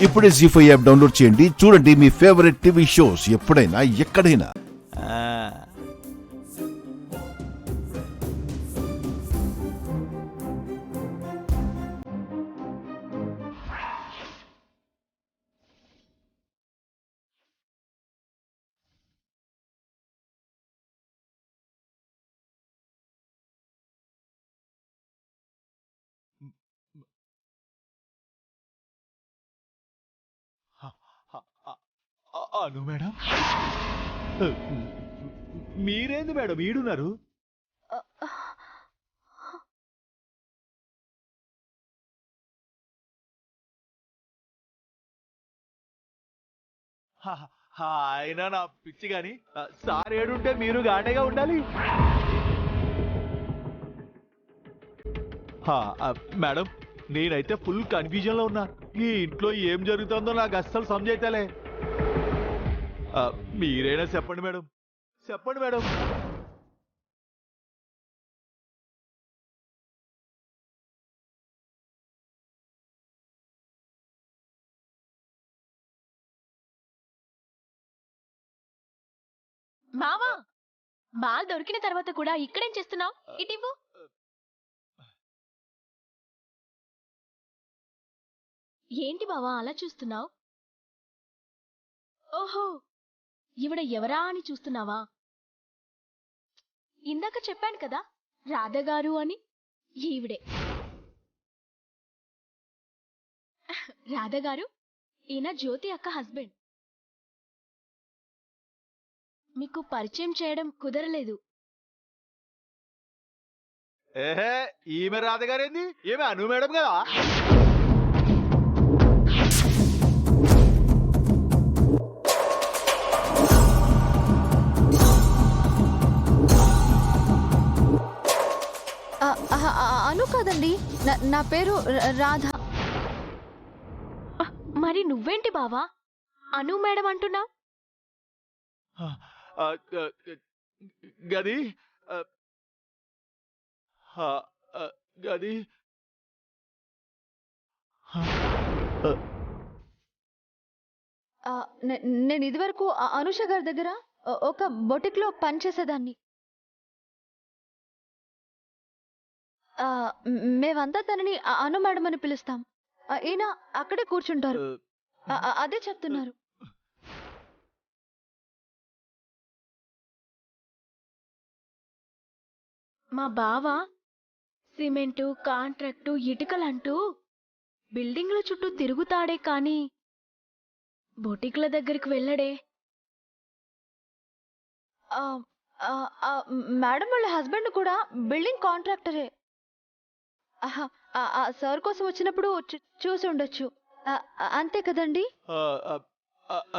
ఇప్పుడే జీ5 app download చేయండి. చూడండి మీ ఫేవరెట్ టీవీ షోస్ ఎప్పుడైనా ఎక్కడైనా. అను మేడం, మీరేంది మేడం ఈడున్నారు? ఆయన నా పిచ్చి గాని సార్ ఏడుంటే మీరు గానేగా ఉండాలి. మేడం, నేనైతే ఫుల్ కన్ఫ్యూజన్ లో ఉన్నా. ఈ ఇంట్లో ఏం జరుగుతుందో నాకు అస్సలు సమజైతలే. మీరైనా చెప్పండి మేడం, చెప్పండి మేడం. మావా, బాల్ దొరికిన తర్వాత కూడా ఇక్కడేం చేస్తున్నావు? ఇటివ్వు. ఏంటి బావా అలా చూస్తున్నావు? ఓహో, ఈవిడ ఎవరా అని చూస్తున్నావా? ఇందాక చెప్పాను కదా, రాధగారు అని. ఈవిడే రాధగారు. ఈయన జ్యోతి అక్క హస్బెండ్. మీకు పరిచయం చేయడం కుదరలేదు. ఏహే, ఈమె రాధగారేంది? ఈమె అను మేడం కదా? అను కాదండి, నా పేరు రాధ. మరి నువ్వేంటి బావా అను మేడం అంటున్నావు? గది గది నేను ఇదివరకు అనుష గారి దగ్గర ఒక బొటిక్ లో పనిచేసేదాన్ని. మేమంతా తనని అను మేడం అని పిలుస్తాం. ఈయన అక్కడే కూర్చుంటారు. అదే చెప్తున్నారు. మా బావ సిమెంటు, కాంట్రాక్టు, ఇటుకలంటూ బిల్డింగ్ల చుట్టూ తిరుగుతాడే కాని బొటిక్ల దగ్గరికి వెళ్ళడే. మేడం వాళ్ళ హస్బెండ్ కూడా బిల్డింగ్ కాంట్రాక్టరే. సార్ కోసం వచ్చినప్పుడు చూసి ఉండొచ్చు. అంతే కదండి?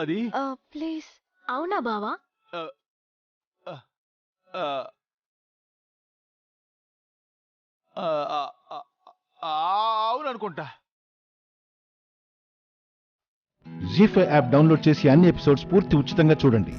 అది ప్లీజ్. అవునా బావా? అవును అనుకుంటా. జీ5 యాప్ డౌన్లోడ్ చేసి అన్ని ఎపిసోడ్స్ పూర్తి ఉచితంగా చూడండి.